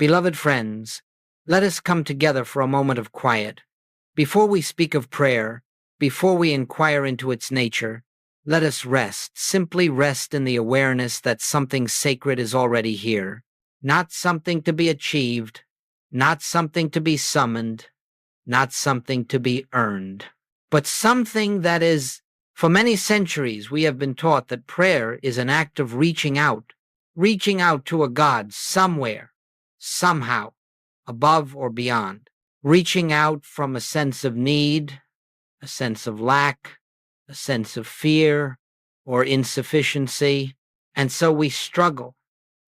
Beloved friends, let us come together for a moment of quiet. Before we speak of prayer, before we inquire into its nature, let us rest, simply rest in the awareness that something sacred is already here. Not something to be achieved, not something to be summoned, not something to be earned, but something that is, for many centuries we have been taught that prayer is an act of reaching out to a God somewhere, somehow, above or beyond, reaching out from a sense of need, a sense of lack, a sense of fear or insufficiency, and so we struggle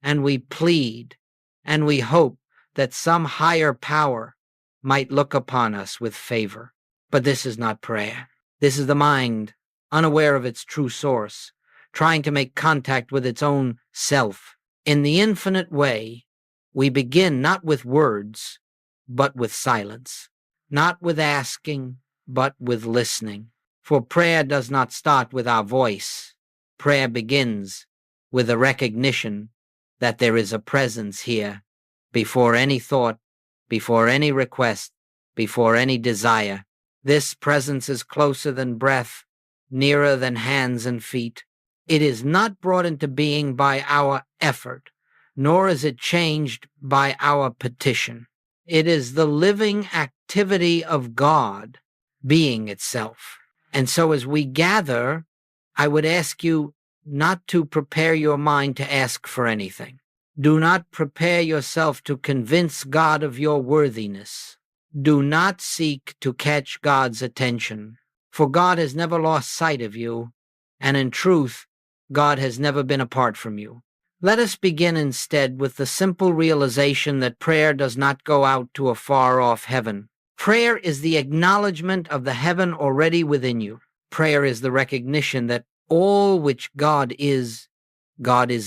and we plead and we hope that some higher power might look upon us with favor. But this is not prayer. This is the mind, unaware of its true source, trying to make contact with its own self. In the infinite way, we begin not with words, but with silence, not with asking, but with listening. For prayer does not start with our voice. Prayer begins with a recognition that there is a presence here before any thought, before any request, before any desire. This presence is closer than breath, nearer than hands and feet. It is not brought into being by our effort, nor is it changed by our petition. It is the living activity of God being itself. And so as we gather, I would ask you not to prepare your mind to ask for anything. Do not prepare yourself to convince God of your worthiness. Do not seek to catch God's attention, for God has never lost sight of you, and in truth, God has never been apart from you. Let us begin instead with the simple realization that prayer does not go out to a far-off heaven. Prayer is the acknowledgement of the heaven already within you. Prayer is the recognition that all which God is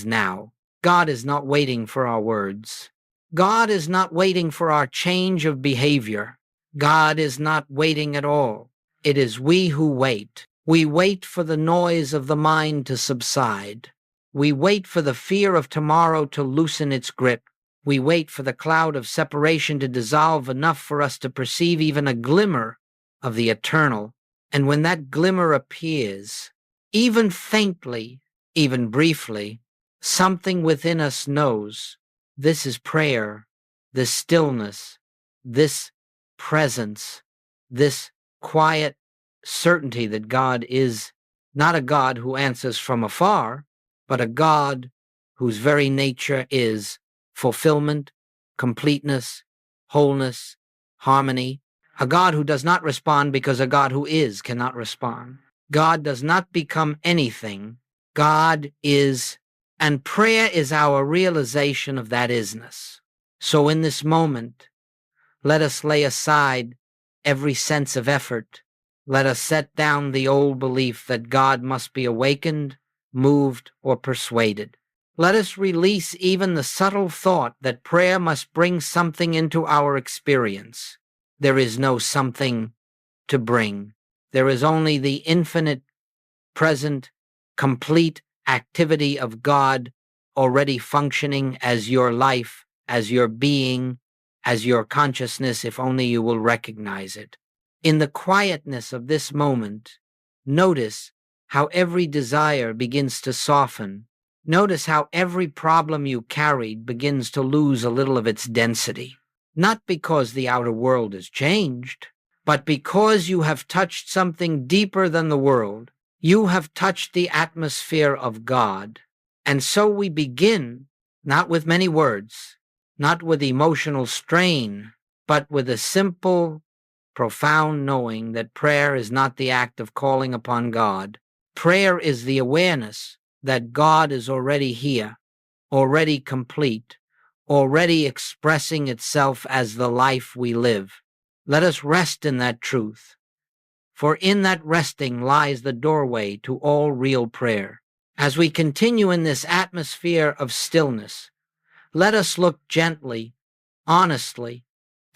now. God is not waiting for our words. God is not waiting for our change of behavior. God is not waiting at all. It is we who wait. We wait for the noise of the mind to subside. We wait for the fear of tomorrow to loosen its grip. We wait for the cloud of separation to dissolve enough for us to perceive even a glimmer of the eternal. And when that glimmer appears, even faintly, even briefly, something within us knows this is prayer, this stillness, this presence, this quiet certainty that God is not a God who answers from afar, but a God whose very nature is fulfillment, completeness, wholeness, harmony. A God who does not respond because a God who is cannot respond. God does not become anything. God is, and prayer is our realization of that isness. So in this moment, let us lay aside every sense of effort. Let us set down the old belief that God must be awakened, moved, or persuaded. Let us release even the subtle thought that prayer must bring something into our experience. There is no something to bring. There is only the infinite, present, complete activity of God already functioning as your life, as your being, as your consciousness, if only you will recognize it. In the quietness of this moment, notice how every desire begins to soften. Notice how every problem you carried begins to lose a little of its density. Not because the outer world has changed, but because you have touched something deeper than the world. You have touched the atmosphere of God. And so we begin, not with many words, not with emotional strain, but with a simple, profound knowing that prayer is not the act of calling upon God. Prayer is the awareness that God is already here, already complete, already expressing itself as the life we live. Let us rest in that truth, for in that resting lies the doorway to all real prayer. As we continue in this atmosphere of stillness, let us look gently, honestly,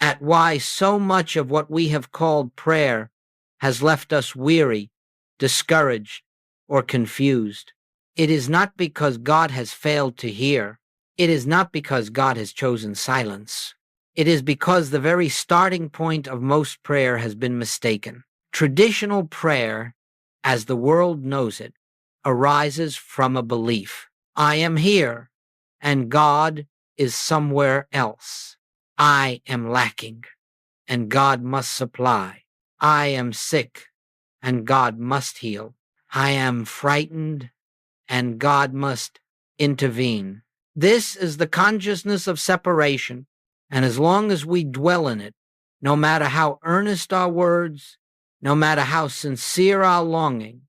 at why so much of what we have called prayer has left us weary, discouraged, or confused. It is not because God has failed to hear. it is not because God has chosen silence. It is because the very starting point of most prayer has been mistaken. Traditional prayer, as the world knows it, arises from a belief. I am here, and God is somewhere else. I am lacking, and God must supply. I am sick, and God must heal. I am frightened, and God must intervene. This is the consciousness of separation, and as long as we dwell in it, no matter how earnest our words, no matter how sincere our longing,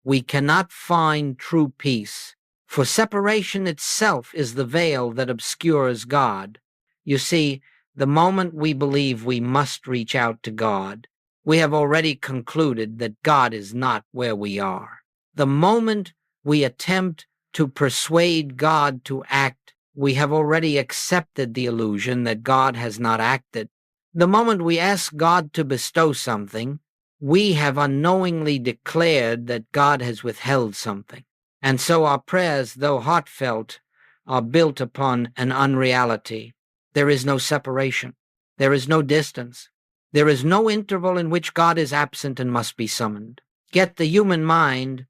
we cannot find true peace, for separation itself is the veil that obscures God. You see, the moment we believe we must reach out to God, we have already concluded that God is not where we are. The moment we attempt to persuade God to act, we have already accepted the illusion that God has not acted. The moment we ask God to bestow something, we have unknowingly declared that God has withheld something. And so our prayers, though heartfelt, are built upon an unreality. There is no separation. There is no distance. There is no interval in which God is absent and must be summoned. Yet the human mind,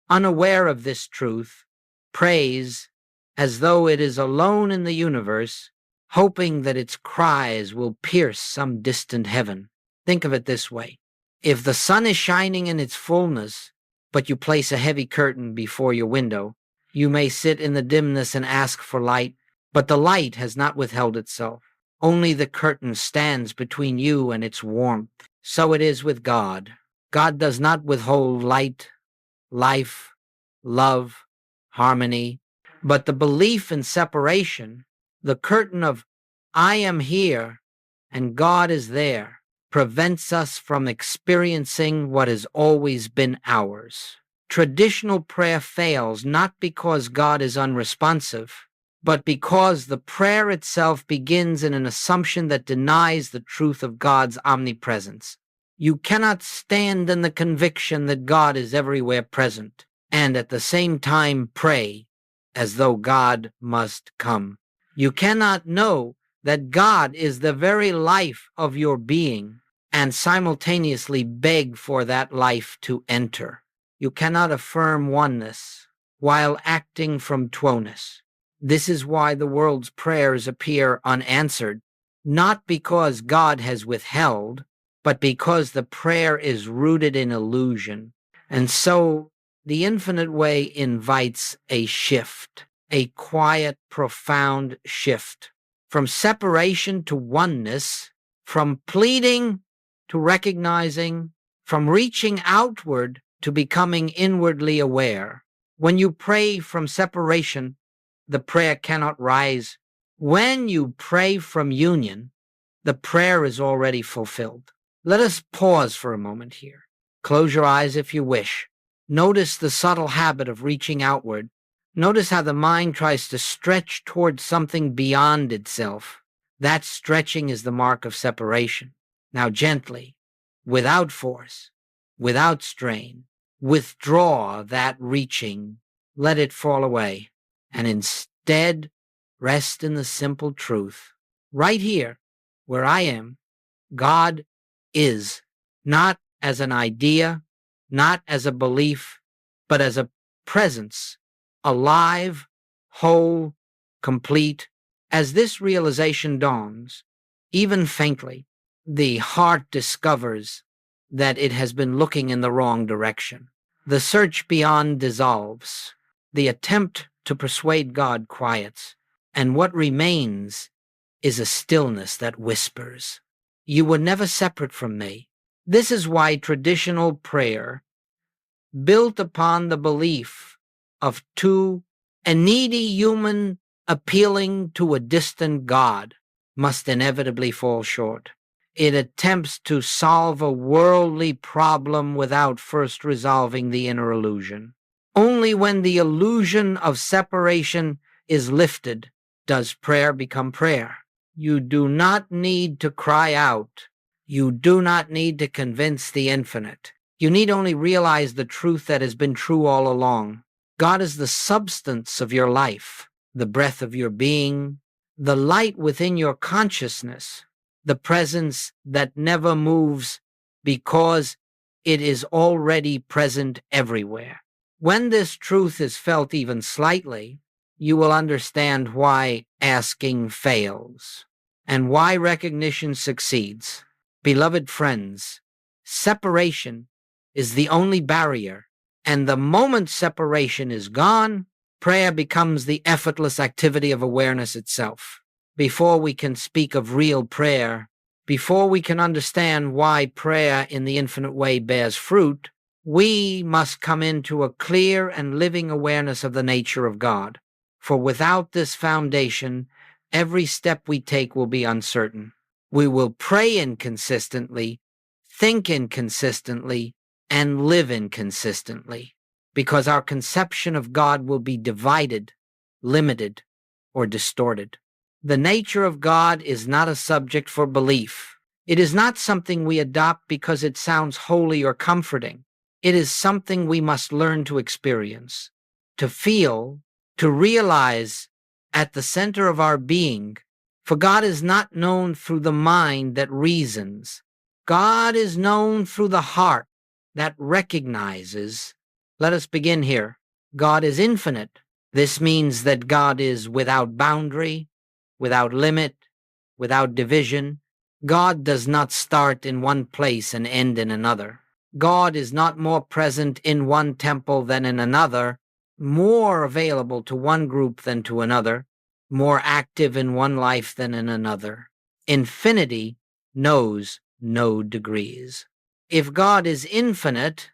unaware of this truth, prays as though it is alone in the universe, hoping that its cries will pierce some distant heaven. Think of it this way. If the sun is shining in its fullness, but you place a heavy curtain before your window, you may sit in the dimness and ask for light, but the light has not withheld itself. Only the curtain stands between you and its warmth. So it is with God. God does not withhold light, life, love, harmony, but the belief in separation, the curtain of I am here and God is there, prevents us from experiencing what has always been ours. Traditional prayer fails not because God is unresponsive, but because the prayer itself begins in an assumption that denies the truth of God's omnipresence. You cannot stand in the conviction that God is everywhere present and at the same time pray as though God must come. You cannot know that God is the very life of your being and simultaneously beg for that life to enter. You cannot affirm oneness while acting from twoness. This is why the world's prayers appear unanswered, not because God has withheld, but because the prayer is rooted in illusion. And so the infinite way invites a shift, a quiet, profound shift, from separation to oneness, from pleading to recognizing, from reaching outward to becoming inwardly aware. When you pray from separation, the prayer cannot rise. When you pray from union, the prayer is already fulfilled. Let us pause for a moment here. Close your eyes if you wish. Notice the subtle habit of reaching outward. Notice how the mind tries to stretch towards something beyond itself. That stretching is the mark of separation. Now gently, without force, without strain, withdraw that reaching. Let it fall away, and instead rest in the simple truth. Right here, where I am, God is, not as an idea, not as a belief, but as a presence, alive, whole, complete. As this realization dawns, even faintly, the heart discovers that it has been looking in the wrong direction. The search beyond dissolves. The attempt to persuade God quiets, and what remains is a stillness that whispers, "You were never separate from me." This is why traditional prayer, built upon the belief of a needy human appealing to a distant God, must inevitably fall short. It attempts to solve a worldly problem without first resolving the inner illusion. Only when the illusion of separation is lifted does prayer become prayer. You do not need to cry out. You do not need to convince the infinite. You need only realize the truth that has been true all along. God is the substance of your life, the breath of your being, the light within your consciousness, the presence that never moves because it is already present everywhere. When this truth is felt even slightly, you will understand why asking fails and why recognition succeeds. Beloved friends, separation is the only barrier, and the moment separation is gone, prayer becomes the effortless activity of awareness itself. Before we can speak of real prayer, before we can understand why prayer in the infinite way bears fruit, we must come into a clear and living awareness of the nature of God. For without this foundation, every step we take will be uncertain. We will pray inconsistently, think inconsistently, and live inconsistently, because our conception of God will be divided, limited, or distorted. The nature of God is not a subject for belief. It is not something we adopt because it sounds holy or comforting. It is something we must learn to experience, to feel, to realize at the center of our being. For God is not known through the mind that reasons. God is known through the heart that recognizes. Let us begin here. God is infinite. This means that God is without boundary, without limit, without division. God does not start in one place and end in another. God is not more present in one temple than in another, more available to one group than to another, more active in one life than in another. Infinity knows no degrees. If God is infinite,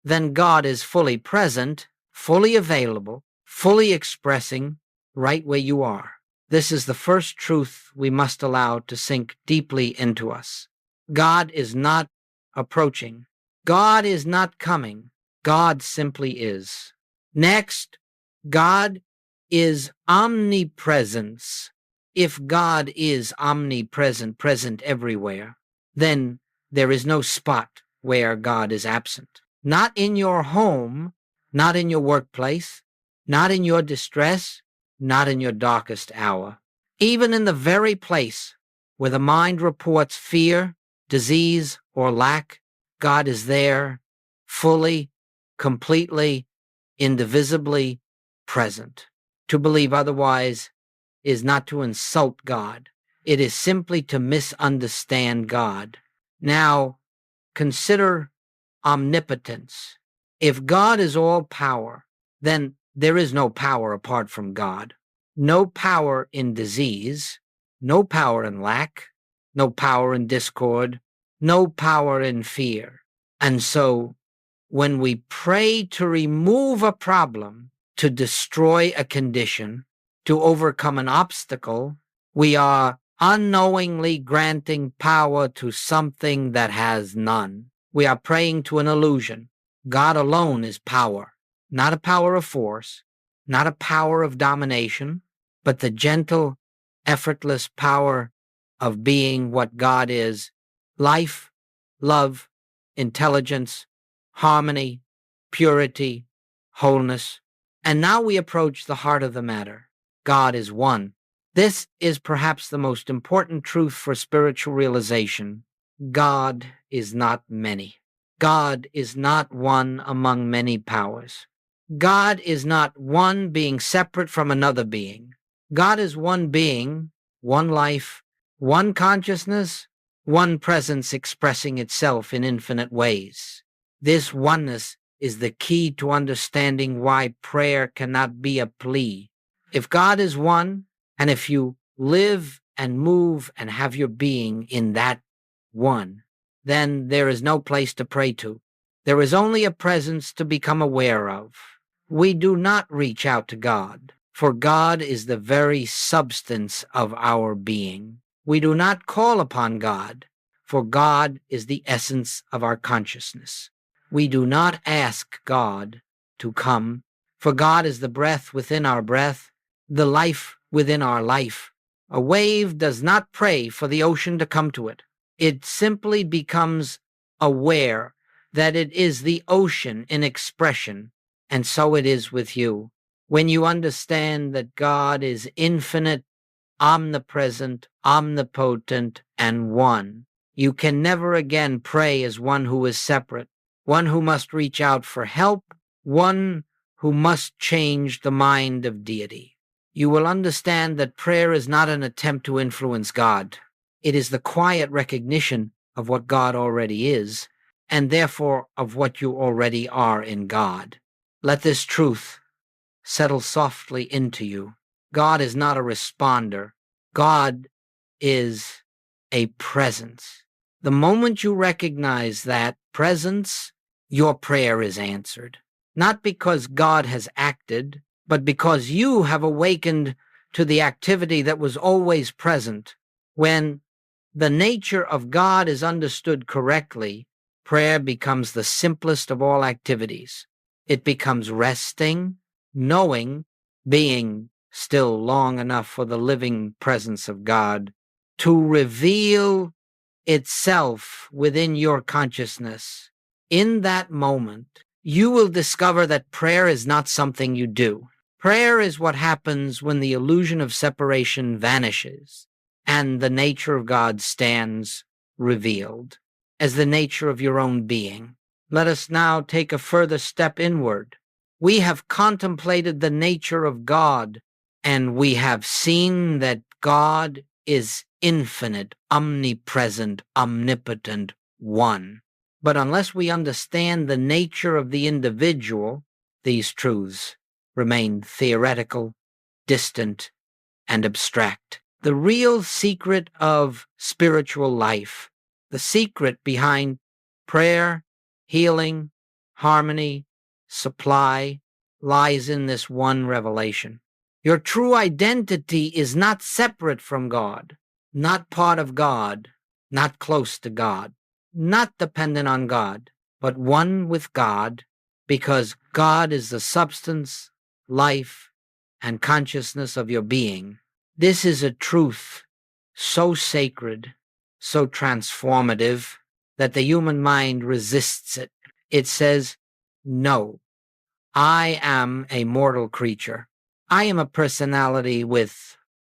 then God is fully present, fully available, fully expressing right where you are. This is the first truth we must allow to sink deeply into us. God is not approaching. God is not coming. God simply is. Next, God is omnipresence. If God is omnipresent, present everywhere, then there is no spot where God is absent. Not in your home, not in your workplace, not in your distress, not in your darkest hour. Even in the very place where the mind reports fear, disease, or lack, God is there, fully, completely, indivisibly present. To believe otherwise is not to insult God. It is simply to misunderstand God. Now, consider omnipotence. If God is all power, then there is no power apart from God. No power in disease, no power in lack, no power in discord, no power in fear. And so, when we pray to remove a problem, to destroy a condition, to overcome an obstacle, we are unknowingly granting power to something that has none. We are praying to an illusion. God alone is power, not a power of force, not a power of domination, but the gentle, effortless power of being what God is: life, love, intelligence, harmony, purity, wholeness. And now we approach the heart of the matter. God is one. This is perhaps the most important truth for spiritual realization. God is not many. God is not one among many powers. God is not one being separate from another being. God is one being, one life, one consciousness, one presence expressing itself in infinite ways. This oneness is the key to understanding why prayer cannot be a plea. If God is one, and if you live and move and have your being in that one, then there is no place to pray to. There is only a presence to become aware of. We do not reach out to God, for God is the very substance of our being. We do not call upon God, for God is the essence of our consciousness. We do not ask God to come, for God is the breath within our breath, the life within our life. A wave does not pray for the ocean to come to it. It simply becomes aware that it is the ocean in expression, and so it is with you. When you understand that God is infinite, omnipresent, omnipotent, and one, you can never again pray as one who is separate, one who must reach out for help, one who must change the mind of deity. You will understand that prayer is not an attempt to influence God. It is the quiet recognition of what God already is, and therefore of what you already are in God. Let this truth settle softly into you. God is not a responder. God is a presence. The moment you recognize that presence, your prayer is answered. Not because God has acted, but because you have awakened to the activity that was always present. When the nature of God is understood correctly, prayer becomes the simplest of all activities. It becomes resting, knowing, being still long enough for the living presence of God to reveal itself within your consciousness. In that moment, you will discover that prayer is not something you do. Prayer is what happens when the illusion of separation vanishes and the nature of God stands revealed as the nature of your own being. Let us now take a further step inward. We have contemplated the nature of God, and we have seen that God is infinite, omnipresent, omnipotent, one. But unless we understand the nature of the individual, these truths remain theoretical, distant, and abstract. The real secret of spiritual life, the secret behind prayer, healing, harmony, supply, lies in this one revelation. Your true identity is not separate from God, not part of God, not close to God, not dependent on God, but one with God, because God is the substance, life, and consciousness of your being. This is a truth so sacred, so transformative, that the human mind resists it. It says, no, I am a mortal creature. I am a personality with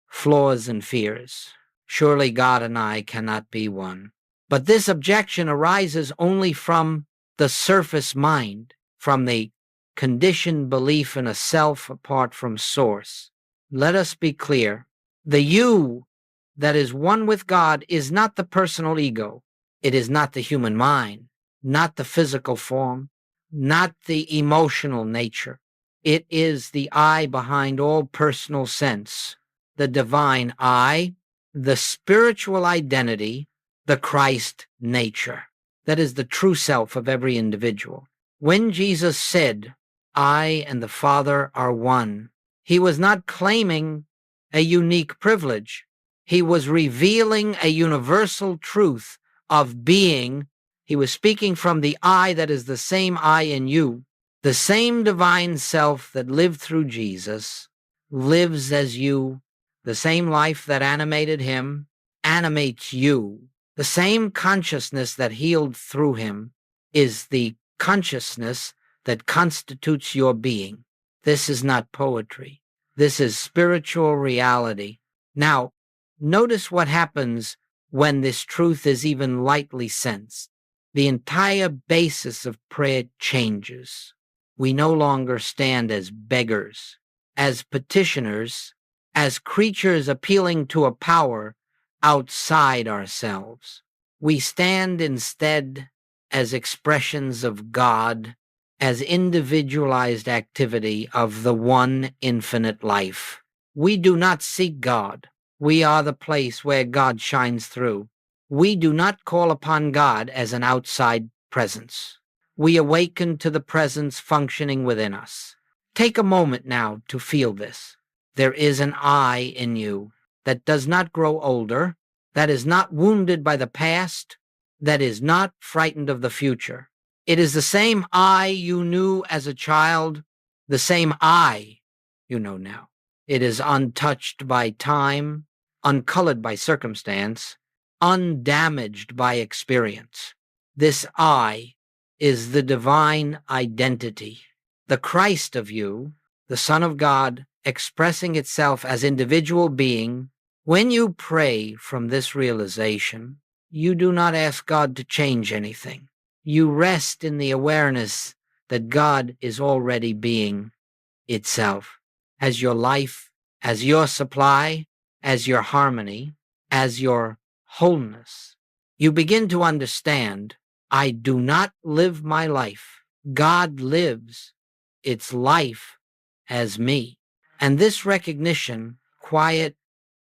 flaws and fears. Surely God and I cannot be one. But this objection arises only from the surface mind, from the conditioned belief in a self apart from source. Let us be clear. The you that is one with God is not the personal ego. It is not the human mind, not the physical form, not the emotional nature. It is the I behind all personal sense, the divine I, the spiritual identity, the Christ nature. That is the true self of every individual. When Jesus said, I and the Father are one, he was not claiming a unique privilege. He was revealing a universal truth of being. He was speaking from the I that is the same I in you. The same divine self that lived through Jesus lives as you. The same life that animated him animates you. The same consciousness that healed through him is the consciousness that constitutes your being. This is not poetry. This is spiritual reality. Now, notice what happens when this truth is even lightly sensed. The entire basis of prayer changes. We no longer stand as beggars, as petitioners, as creatures appealing to a power outside ourselves. We stand instead as expressions of God, as individualized activity of the one infinite life. We do not seek God. We are the place where God shines through. We do not call upon God as an outside presence. We awaken to the presence functioning within us. Take a moment now to feel this. There is an I in you that does not grow older, that is not wounded by the past, that is not frightened of the future. It is the same I you knew as a child, the same I you know now. It is untouched by time, uncolored by circumstance, undamaged by experience. This I is the divine identity. The Christ of you the Son of God, expressing itself as individual being. When you pray from this realization, you do not ask God to change anything. You rest in the awareness that God is already being itself, as your life, as your supply, as your harmony, as your wholeness. You begin to understand, I do not live my life. God lives its life as me. And this recognition, quiet,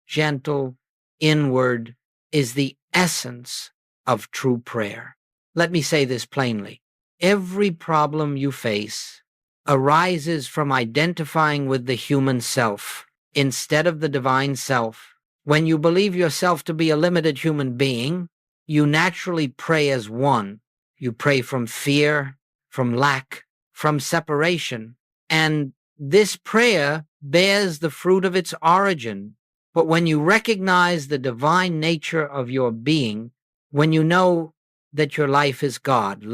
gentle, inward, is the essence of true prayer. Let me say this plainly. Every problem you face arises from identifying with the human self instead of the divine self. When you believe yourself to be a limited human being, you naturally pray as one. You pray from fear, from lack, from separation. And this prayer bears the fruit of its origin. But when you recognize the divine nature of your being, when you know that your life is God,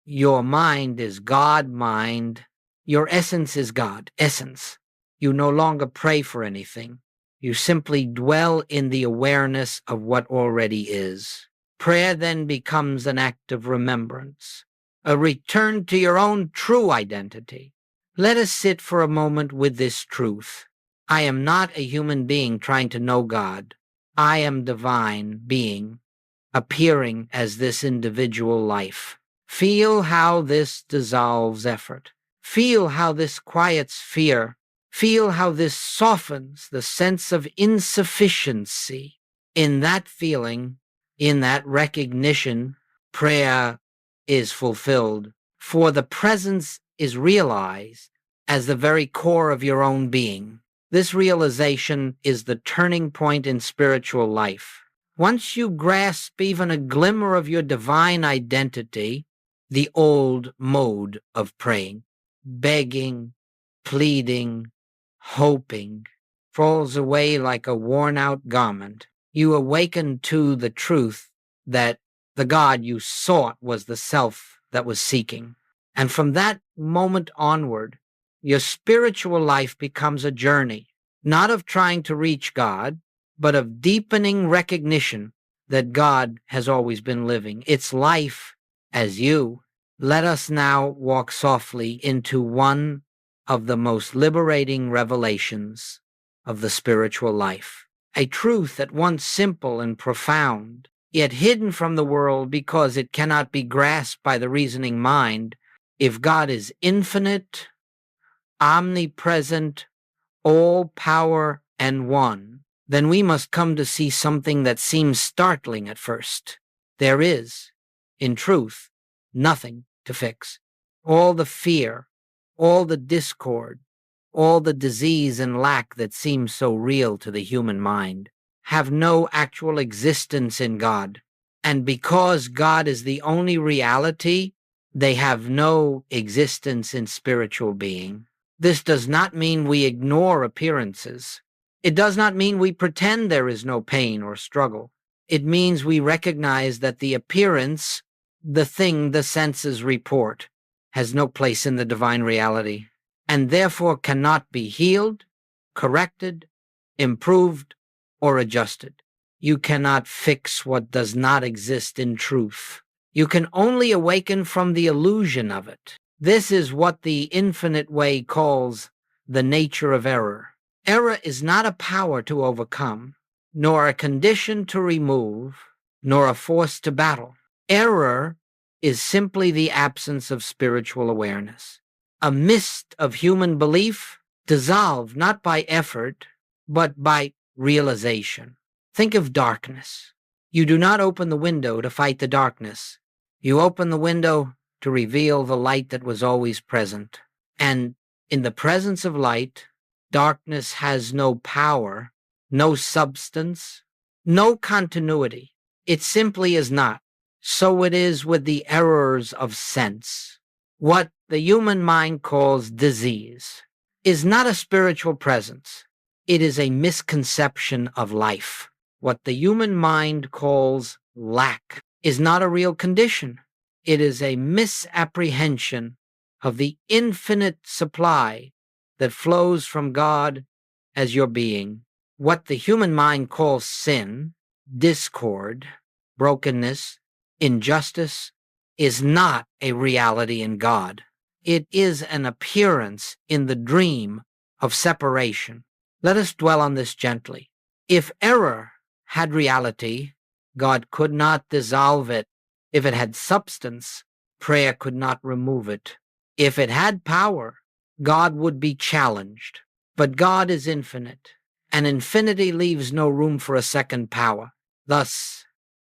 your mind is God mind, your essence is God essence, you no longer pray for anything. You simply dwell in the awareness of what already is. Prayer then becomes an act of remembrance, a return to your own true identity. Let us sit for a moment with this truth. I am not a human being trying to know God. I am divine being, appearing as this individual life. Feel how this dissolves effort. Feel how this quiets fear. Feel how this softens the sense of insufficiency. In that feeling, in that recognition, prayer is fulfilled, for the presence is realized as the very core of your own being. This realization is the turning point in spiritual life. Once you grasp even a glimmer of your divine identity, the old mode of praying, begging, pleading, hoping, falls away like a worn-out garment. You awaken to the truth that the God you sought was the self that was seeking. And from that moment onward, your spiritual life becomes a journey, not of trying to reach God, but of deepening recognition that God has always been living. It's life as you. Let us now walk softly into one of the most liberating revelations of the spiritual life. A truth at once simple and profound, yet hidden from the world because it cannot be grasped by the reasoning mind. If God is infinite, omnipresent, all power and one, then we must come to see something that seems startling at first. There is, in truth, nothing to fix. All the fear, all the discord, all the disease and lack that seems so real to the human mind have no actual existence in God. And because God is the only reality, they have no existence in spiritual being. This does not mean we ignore appearances. It does not mean we pretend there is no pain or struggle. It means we recognize that the appearance, the thing the senses report, has no place in the divine reality, and therefore cannot be healed, corrected, improved, or adjusted. You cannot fix what does not exist in truth. You can only awaken from the illusion of it. This is what the infinite way calls the nature of error. Error is not a power to overcome, nor a condition to remove, nor a force to battle. Error is simply the absence of spiritual awareness, a mist of human belief dissolved not by effort, but by realization. Think of darkness. You do not open the window to fight the darkness. You open the window to reveal the light that was always present. And in the presence of light, darkness has no power, no substance, no continuity. It simply is not. So it is with the errors of sense. What the human mind calls disease is not a spiritual presence. It is a misconception of life. What the human mind calls lack is not a real condition. It is a misapprehension of the infinite supply that flows from God as your being. What the human mind calls sin, discord, brokenness, injustice, is not a reality in God. It is an appearance in the dream of separation. Let us dwell on this gently. If error had reality, God could not dissolve it. If it had substance, prayer could not remove it. If it had power, God would be challenged. But God is infinite, and infinity leaves no room for a second power. Thus,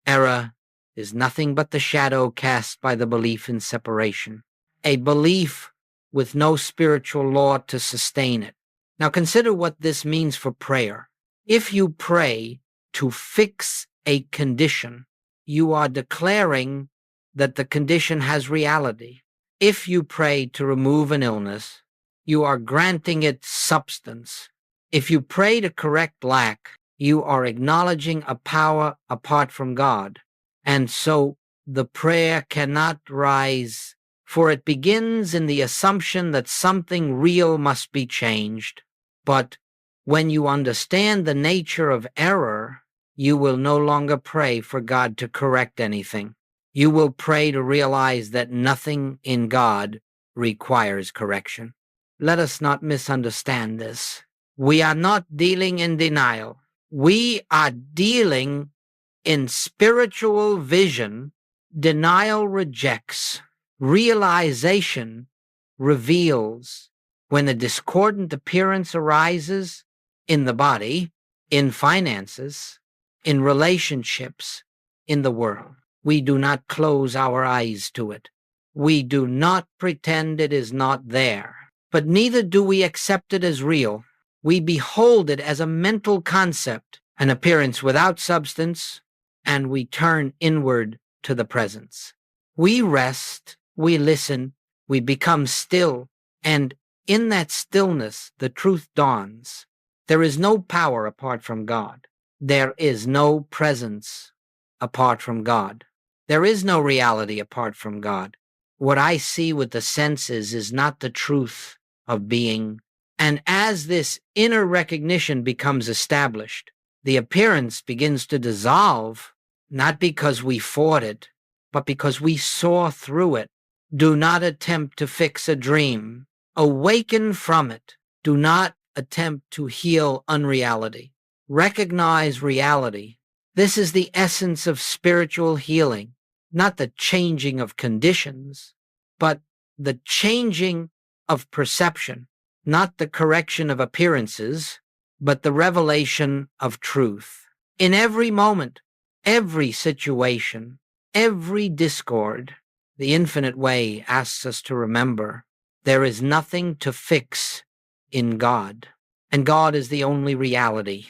error is nothing but the shadow cast by the belief in separation, a belief with no spiritual law to sustain it. Now consider what this means for prayer. If you pray to fix a condition, you are declaring that the condition has reality. If you pray to remove an illness, you are granting it substance. If you pray to correct lack, you are acknowledging a power apart from God. And so the prayer cannot rise, for it begins in the assumption that something real must be changed. But when you understand the nature of error, you will no longer pray for God to correct anything. You will pray to realize that nothing in God requires correction. Let us not misunderstand this. We are not dealing in denial. We are dealing in spiritual vision. Denial rejects. Realization reveals. When a discordant appearance arises in the body, in finances, in relationships, in the world, we do not close our eyes to it. We do not pretend it is not there, but neither do we accept it as real. We behold it as a mental concept, an appearance without substance, and we turn inward to the presence. We rest, we listen, we become still, and in that stillness the truth dawns. There is no power apart from God. There is no presence apart from God. There is no reality apart from God. What I see with the senses is not the truth of being. And as this inner recognition becomes established, the appearance begins to dissolve, not because we fought it, but because we saw through it. Do not attempt to fix a dream. Awaken from it. Do not attempt to heal unreality. Recognize reality. This is the essence of spiritual healing, not the changing of conditions, but the changing of perception, not the correction of appearances, but the revelation of truth. In every moment, every situation, every discord, the infinite way asks us to remember there is nothing to fix in God, and God is the only reality.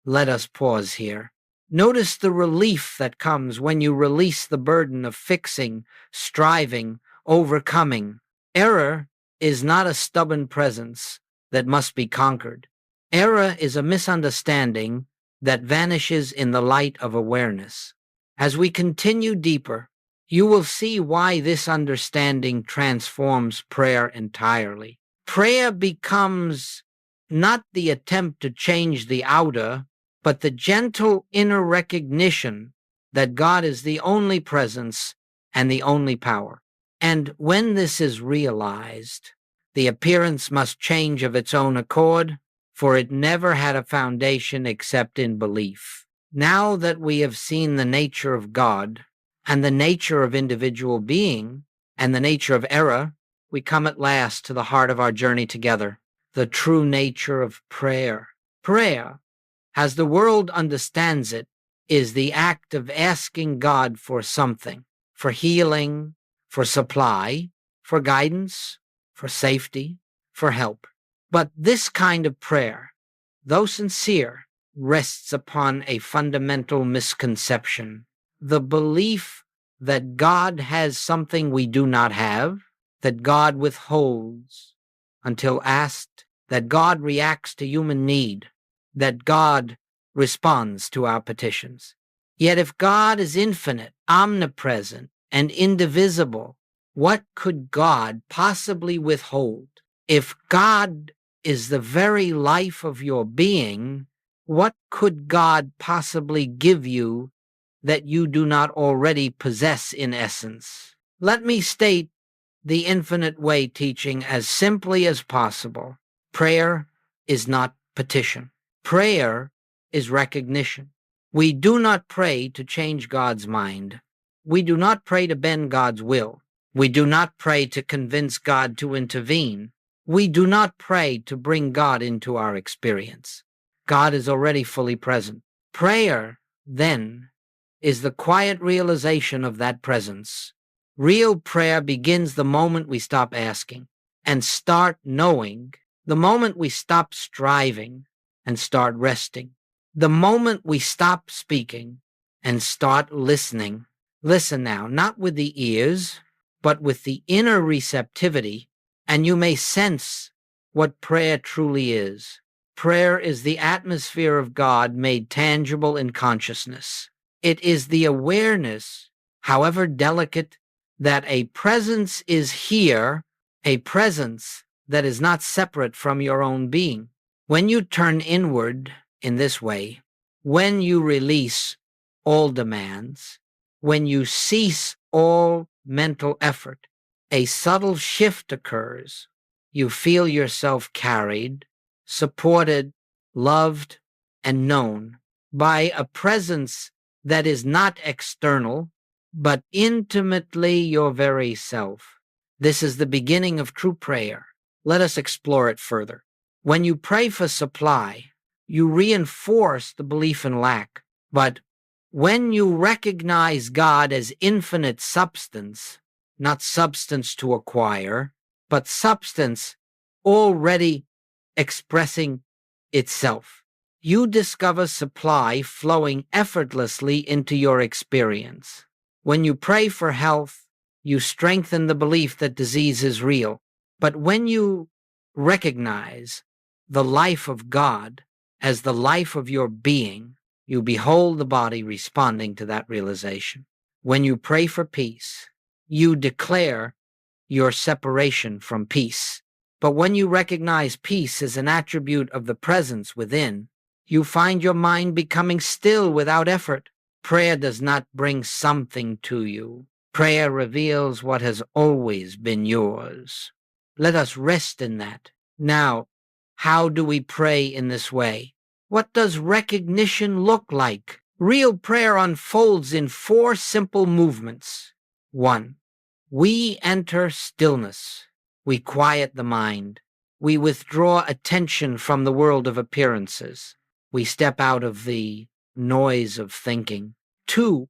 Let us pause here. Notice the relief that comes when you release the burden of fixing, striving, overcoming. Error is not a stubborn presence that must be conquered. Error is a misunderstanding that vanishes in the light of awareness. As we continue deeper, you will see why this understanding transforms prayer entirely. Prayer becomes not the attempt to change the outer, but the gentle inner recognition that God is the only presence and the only power. And when this is realized, the appearance must change of its own accord, for it never had a foundation except in belief. Now that we have seen the nature of God and the nature of individual being and the nature of error, we come at last to the heart of our journey together, the true nature of prayer. Prayer, as the world understands it, is the act of asking God for something, for healing, for supply, for guidance, for safety, for help. But this kind of prayer, though sincere, rests upon a fundamental misconception, the belief that God has something we do not have, that God withholds until asked, that God reacts to human need, that God responds to our petitions. Yet if God is infinite, omnipresent, and indivisible, what could God possibly withhold? If God is the very life of your being, what could God possibly give you that you do not already possess in essence? Let me state the infinite way teaching as simply as possible. Prayer is not petition. Prayer is recognition. We do not pray to change God's mind. We do not pray to bend God's will. We do not pray to convince God to intervene. We do not pray to bring God into our experience. God is already fully present. Prayer, then, is the quiet realization of that presence. Real prayer begins the moment we stop asking and start knowing, the moment we stop striving and start resting, the moment we stop speaking and start listening. Listen now, not with the ears, but with the inner receptivity, and you may sense what prayer truly is. Prayer is the atmosphere of God made tangible in consciousness. It is the awareness, however delicate, that a presence is here, a presence that is not separate from your own being. When you turn inward in this way, when you release all demands, when you cease all mental effort, a subtle shift occurs. You feel yourself carried, supported, loved, and known by a presence that is not external, but intimately your very self. This is the beginning of true prayer. Let us explore it further. When you pray for supply, you reinforce the belief in lack. But when you recognize God as infinite substance, not substance to acquire, but substance already expressing itself, you discover supply flowing effortlessly into your experience. When you pray for health, you strengthen the belief that disease is real. But when you recognize the life of God as the life of your being, you behold the body responding to that realization. When you pray for peace, you declare your separation from peace. But when you recognize peace as an attribute of the presence within, you find your mind becoming still without effort. Prayer does not bring something to you. Prayer reveals what has always been yours. Let us rest in that. Now, how do we pray in this way? What does recognition look like? Real prayer unfolds in 4 simple movements. 1. We enter stillness. We quiet the mind. We withdraw attention from the world of appearances. We step out of the noise of thinking. 2.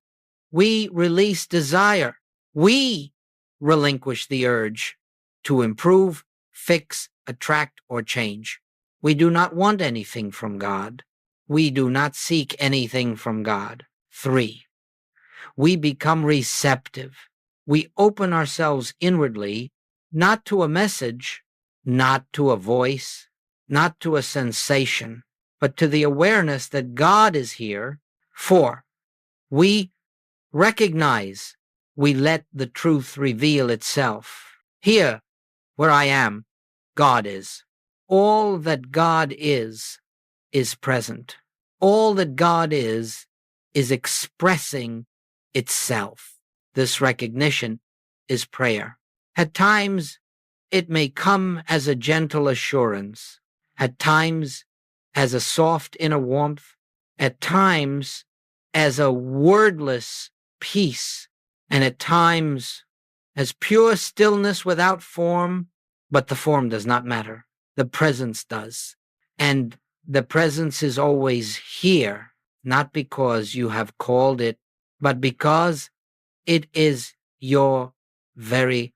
We release desire. We relinquish the urge to improve, fix, attract, or change. We do not want anything from God. We do not seek anything from God. 3. We become receptive. We open ourselves inwardly, not to a message, not to a voice, not to a sensation, but to the awareness that God is here. 4. We recognize. We let the truth reveal itself. Here, where I am, God is. All that God is present. All that God is expressing itself. This recognition is prayer. At times, it may come as a gentle assurance. At times, as a soft inner warmth. At times, as a wordless peace. And at times, as pure stillness without form. But the form does not matter. The presence does. And the presence is always here, not because you have called it, but because it is your very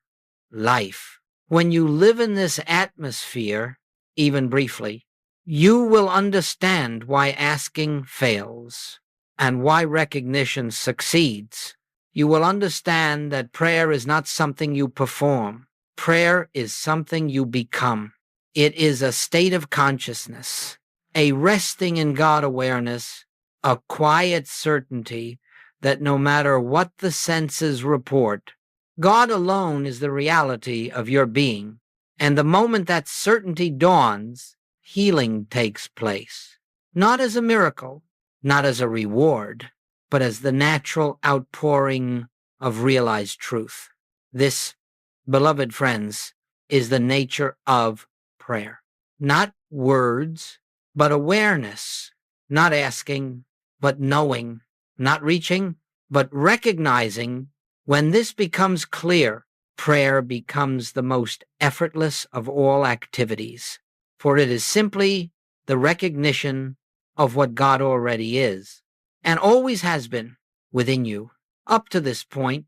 life. When you live in this atmosphere, even briefly, you will understand why asking fails and why recognition succeeds. You will understand that prayer is not something you perform. Prayer is something you become. It is a state of consciousness, a resting in God awareness, a quiet certainty that no matter what the senses report, God alone is the reality of your being, And the moment that certainty dawns, healing takes place. Not as a miracle, not as a reward, but as the natural outpouring of realized truth. This, beloved friends, is the nature of prayer. Not words, but awareness. Not asking, but knowing. Not reaching, but recognizing. When this becomes clear, prayer becomes the most effortless of all activities, for it is simply the recognition of what God already is, and always has been, within you. Up to this point,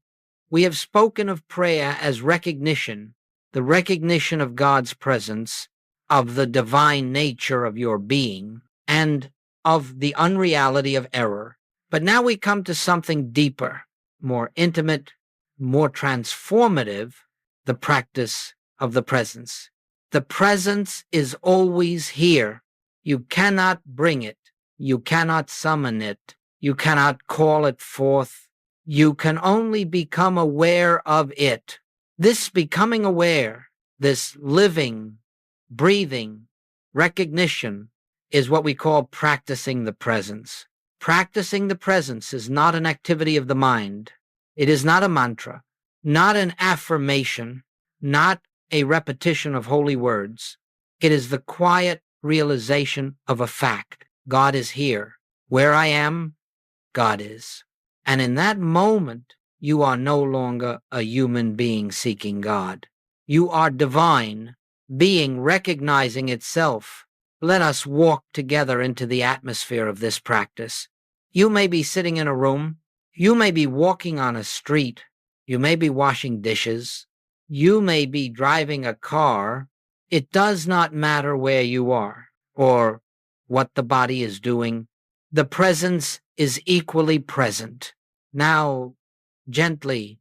we have spoken of prayer as recognition, the recognition of God's presence, of the divine nature of your being, and of the unreality of error. But now we come to something deeper, more intimate, more transformative, the practice of the presence. The presence is always here. You cannot bring it. You cannot summon it. You cannot call it forth. You can only become aware of it. This becoming aware, this living, breathing, recognition is what we call practicing the presence. Practicing the presence is not an activity of the mind. It is not a mantra, not an affirmation, not a repetition of holy words. It is the quiet realization of a fact. God is here. Where I am, God is. And in that moment, you are no longer a human being seeking God. You are divine, being recognizing itself. Let us walk together into the atmosphere of this practice. You may be sitting in a room. You may be walking on a street. You may be washing dishes. You may be driving a car. It does not matter where you are or what the body is doing. The presence is equally present. Now, gently,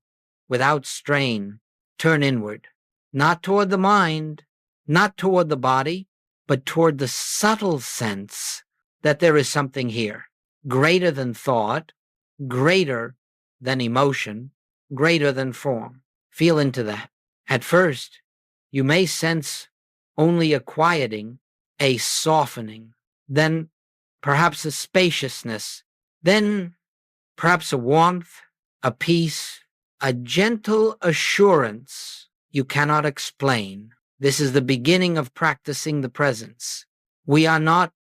without strain, turn inward, not toward the mind, not toward the body, but toward the subtle sense that there is something here, greater than thought, greater than emotion, greater than form. Feel into that. At first, you may sense only a quieting, a softening, then perhaps a spaciousness, then perhaps a warmth, a peace, a gentle assurance you cannot explain. This is the beginning of practicing the presence. We are not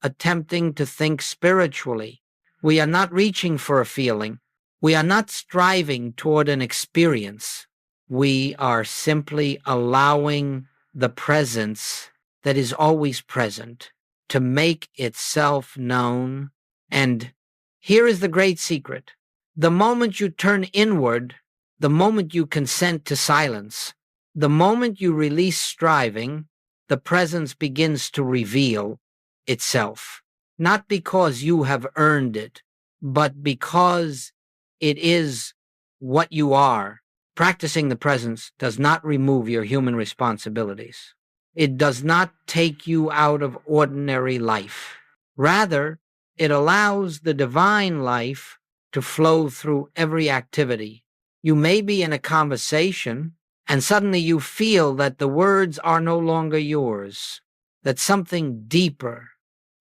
attempting to think spiritually. We are not reaching for a feeling. We are not striving toward an experience. We are simply allowing the presence that is always present to make itself known. And here is the great secret. The moment you turn inward, the moment you consent to silence, the moment you release striving, the presence begins to reveal itself. Not because you have earned it, but because it is what you are. Practicing the presence does not remove your human responsibilities. It does not take you out of ordinary life. Rather, it allows the divine life to flow through every activity. You may be in a conversation, and suddenly you feel that the words are no longer yours, that something deeper,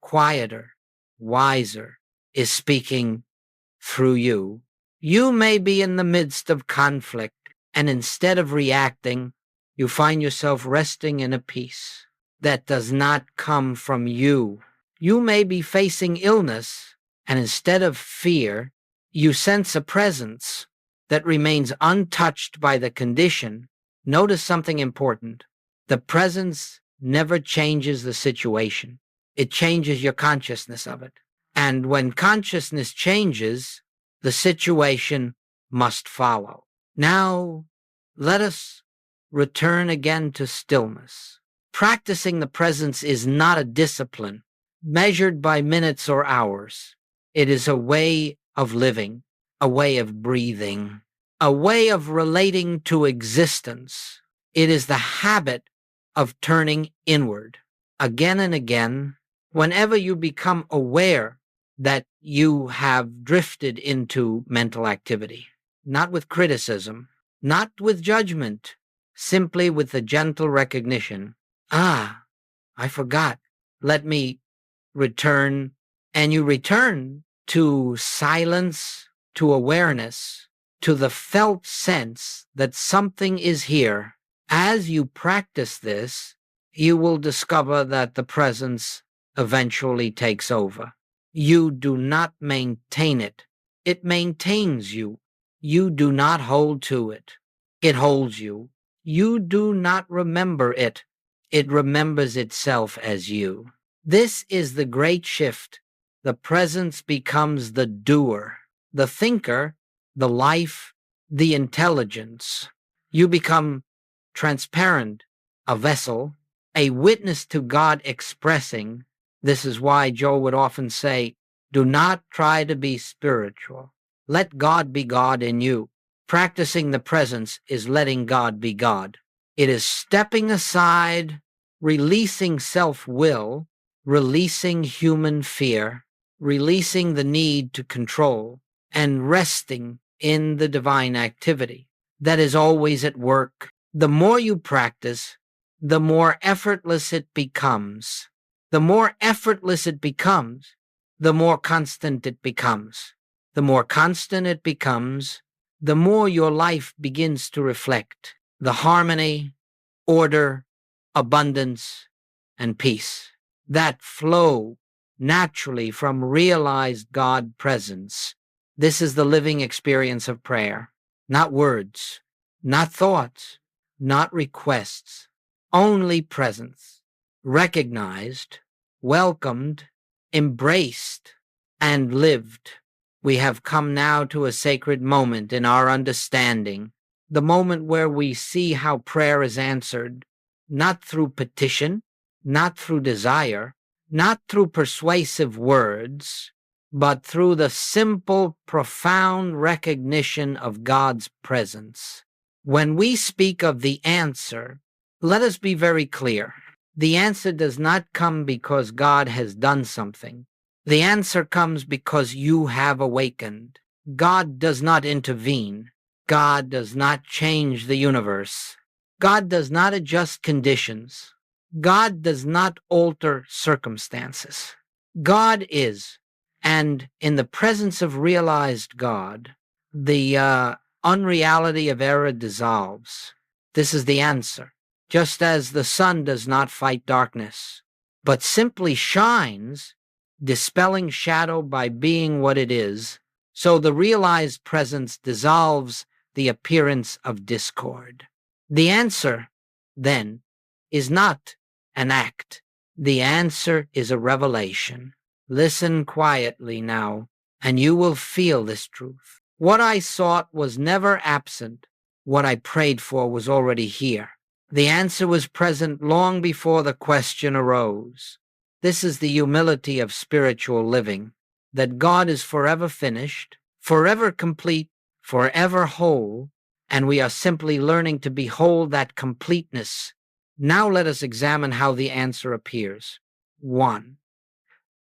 quieter, wiser is speaking through you. You may be in the midst of conflict, and instead of reacting, you find yourself resting in a peace that does not come from you. You may be facing illness, and instead of fear, you sense a presence that remains untouched by the condition. Notice something important. The presence never changes the situation. It changes your consciousness of it. And when consciousness changes, the situation must follow. Now, let us return again to stillness. Practicing the presence is not a discipline measured by minutes or hours. It is a way of living, a way of breathing, a way of relating to existence. It is the habit of turning inward again and again. Whenever you become aware that you have drifted into mental activity, not with criticism, not with judgment, simply with the gentle recognition, "Ah, I forgot. Let me return." And you return to silence, to awareness, to the felt sense that something is here. As you practice this, you will discover that the presence eventually takes over. You do not maintain it. It maintains you. You do not hold to it. It holds you. You do not remember it. It remembers itself as you. This is the great shift. The presence becomes the doer, the thinker, the life, the intelligence. You become transparent, a vessel, a witness to God expressing. This is why Joe would often say, do not try to be spiritual. Let God be God in you. Practicing the presence is letting God be God. It is stepping aside, releasing self-will, releasing human fear, releasing the need to control, and resting in the divine activity that is always at work. The more you practice, the more effortless it becomes. The more effortless it becomes, the more constant it becomes. The more constant it becomes, the more your life begins to reflect the harmony, order, abundance, and peace that flow naturally from realized God presence. This is the living experience of prayer, not words, not thoughts, not requests, only presence, recognized, welcomed, embraced, and lived. We have come now to a sacred moment in our understanding, the moment where we see how prayer is answered, not through petition, not through desire, not through persuasive words, but through the simple, profound recognition of God's presence. When we speak of the answer, let us be very clear. The answer does not come because God has done something. The answer comes because you have awakened. God does not intervene. God does not change the universe. God does not adjust conditions. God does not alter circumstances. God is, and in the presence of realized God, the unreality of error dissolves. This is the answer. Just as the sun does not fight darkness, but simply shines, dispelling shadow by being what it is, so the realized presence dissolves the appearance of discord. The answer, then, is not an act. The answer is a revelation. Listen quietly now, and you will feel this truth. What I sought was never absent. What I prayed for was already here. The answer was present long before the question arose. This is the humility of spiritual living, that God is forever finished, forever complete, forever whole, and we are simply learning to behold that completeness. Now let us examine how the answer appears. 1.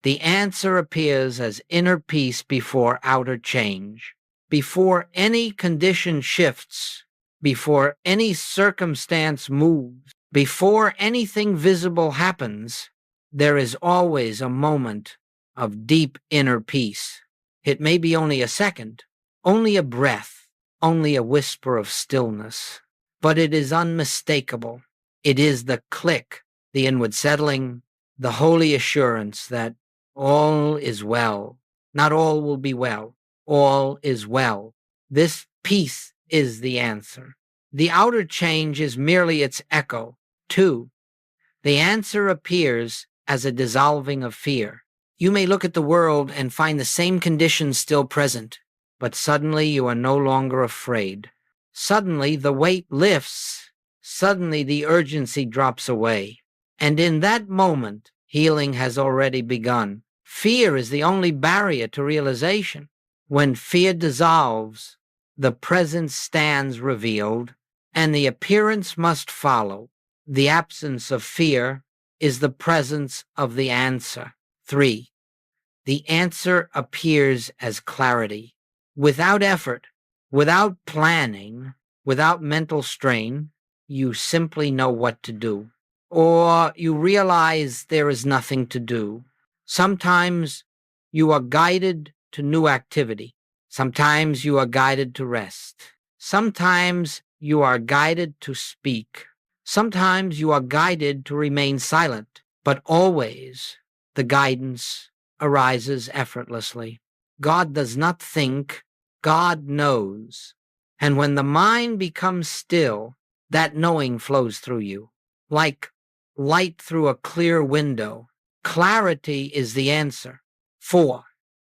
The answer appears as inner peace before outer change. Before any condition shifts, before any circumstance moves, before anything visible happens, there is always a moment of deep inner peace. It may be only a second, only a breath, only a whisper of stillness, but it is unmistakable. It is the click, the inward settling, the holy assurance that all is well. Not all will be well. All is well. This peace is the answer. The outer change is merely its echo. 2. The answer appears as a dissolving of fear. You may look at the world and find the same conditions still present, but suddenly you are no longer afraid. Suddenly the weight lifts. Suddenly the urgency drops away. And in that moment, healing has already begun. Fear is the only barrier to realization. When fear dissolves, the presence stands revealed, and the appearance must follow. The absence of fear is the presence of the answer. 3. The answer appears as clarity. Without effort, without planning, without mental strain, you simply know what to do, or you realize there is nothing to do. Sometimes you are guided to new activity. Sometimes you are guided to rest. Sometimes you are guided to speak. Sometimes you are guided to remain silent, but always the guidance arises effortlessly. God does not think, God knows. And when the mind becomes still, that knowing flows through you, like light through a clear window. Clarity is the answer. 4.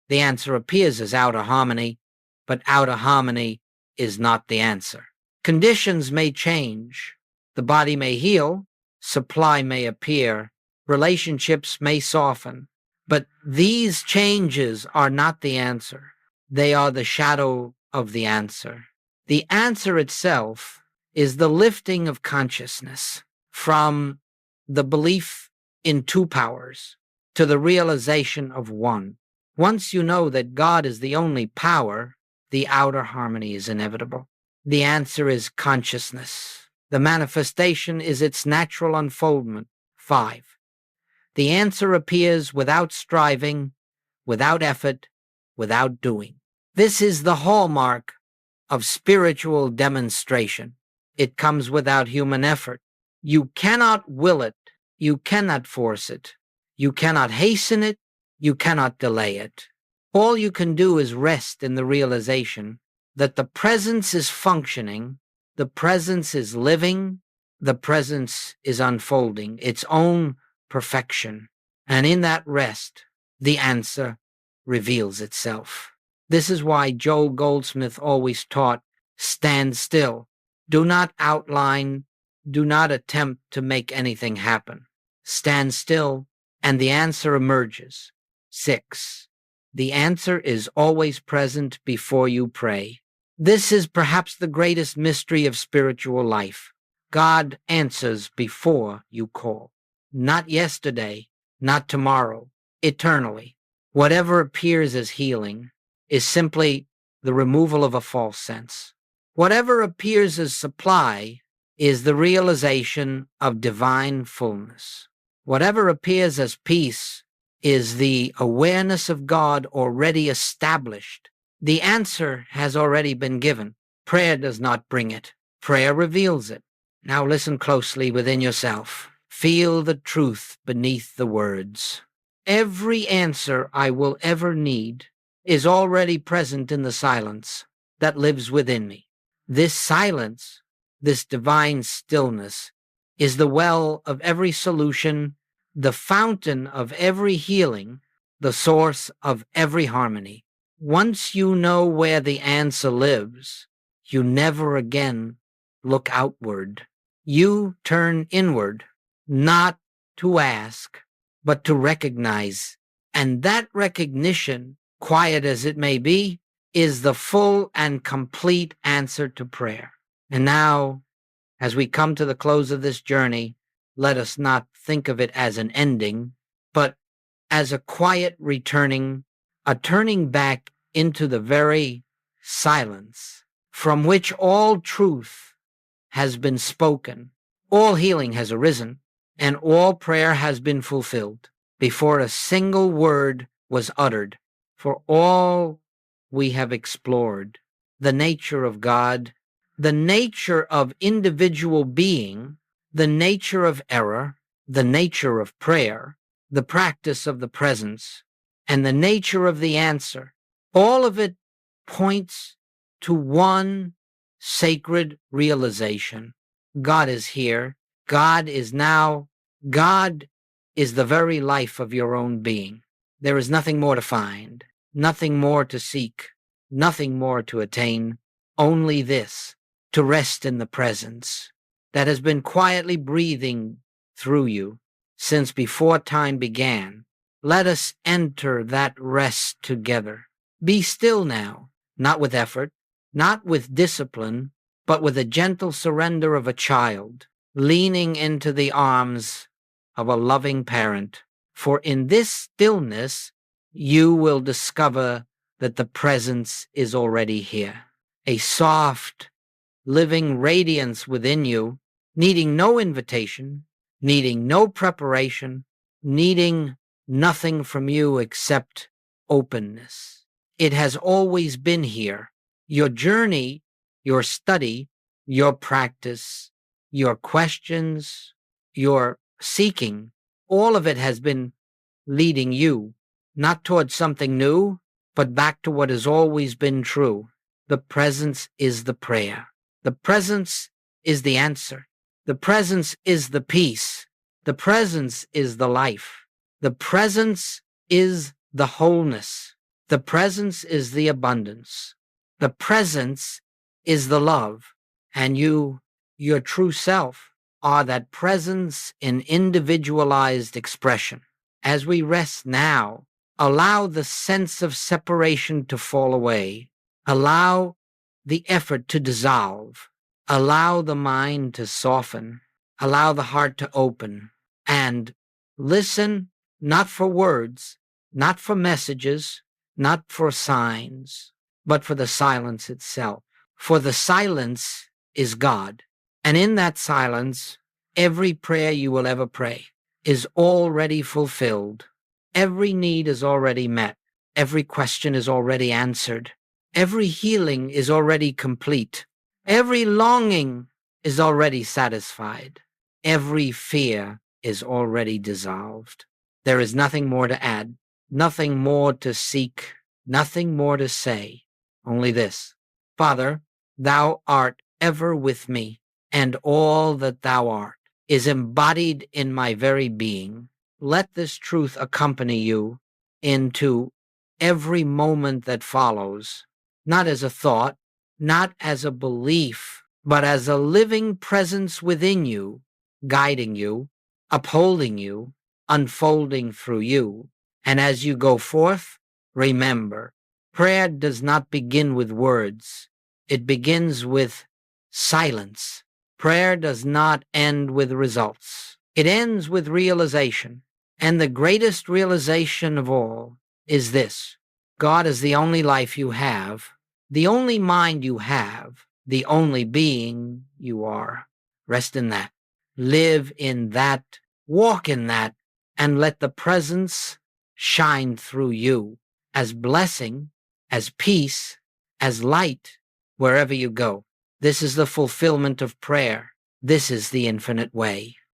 The answer appears as outer harmony, but outer harmony is not the answer. Conditions may change. The body may heal. Supply may appear. Relationships may soften. But these changes are not the answer. They are the shadow of the answer. The answer itself is the lifting of consciousness from the belief in two powers to the realization of one. Once you know that God is the only power, the outer harmony is inevitable. The answer is consciousness. The manifestation is its natural unfoldment. 5. The answer appears without striving, without effort, without doing. This is the hallmark of spiritual demonstration. It comes without human effort. You cannot will it. You cannot force it. You cannot hasten it. You cannot delay it. All you can do is rest in the realization that the presence is functioning, the presence is living, the presence is unfolding its own perfection. And in that rest, the answer reveals itself. This is why Joel Goldsmith always taught, stand still. Do not outline. Do not attempt to make anything happen. Stand still, and the answer emerges. 6. The answer is always present before you pray. This is perhaps the greatest mystery of spiritual life. God answers before you call. Not yesterday, not tomorrow, eternally. Whatever appears as healing is simply the removal of a false sense. Whatever appears as supply is the realization of divine fullness. Whatever appears as peace is the awareness of God already established. The answer has already been given. Prayer does not bring it. Prayer reveals it. Now listen closely within yourself. Feel the truth beneath the words. Every answer I will ever need is already present in the silence that lives within me. This silence, this divine stillness, is the well of every solution, the fountain of every healing, the source of every harmony. Once you know where the answer lives, you never again look outward. You turn inward, not to ask, but to recognize. And that recognition, quiet as it may be, is the full and complete answer to prayer. And now, as we come to the close of this journey, let us not think of it as an ending, but as a quiet returning, a turning back into the very silence from which all truth has been spoken, all healing has arisen, and all prayer has been fulfilled before a single word was uttered. For all we have explored the nature of God, the nature of individual being, the nature of error, the nature of prayer, the practice of the presence, and the nature of the answer. All of it points to one sacred realization. God is here. God is now. God is the very life of your own being. There is nothing more to find, nothing more to seek, nothing more to attain, only this, to rest in the presence that has been quietly breathing through you since before time began. Let us enter that rest together. Be still now, not with effort, not with discipline, but with a gentle surrender of a child, leaning into the arms of a loving parent. For in this stillness, you will discover that the presence is already here. A soft, living radiance within you needing no invitation, needing no preparation, needing nothing from you except openness. It has always been here. Your journey, your study, your practice, your questions, your seeking, all of it has been leading you, not towards something new, but back to what has always been true. The presence is the prayer. The presence is the answer. The presence is the peace. The presence is the life. The presence is the wholeness. The presence is the abundance. The presence is the love. And you, your true self, are that presence in individualized expression. As we rest now, allow the sense of separation to fall away. Allow the effort to dissolve. Allow the mind to soften. Allow the heart to open. And listen not for words, not for messages, not for signs, but for the silence itself. For the silence is God. And in that silence, every prayer you will ever pray is already fulfilled. Every need is already met. Every question is already answered. Every healing is already complete. Every longing is already satisfied. Every fear is already dissolved. There is nothing more to add, nothing more to seek, nothing more to say. Only this: Father, thou art ever with me, and all that thou art is embodied in my very being. Let this truth accompany you into every moment that follows, not as a thought, not as a belief, but as a living presence within you, guiding you, upholding you, unfolding through you. And as you go forth, remember, prayer does not begin with words. It begins with silence. Prayer does not end with results. It ends with realization. And the greatest realization of all is this: God is the only life you have, the only mind you have, the only being you are. Rest in that. Live in that. Walk in that. And let the presence shine through you as blessing, as peace, as light wherever you go. This is the fulfillment of prayer. This is the infinite way.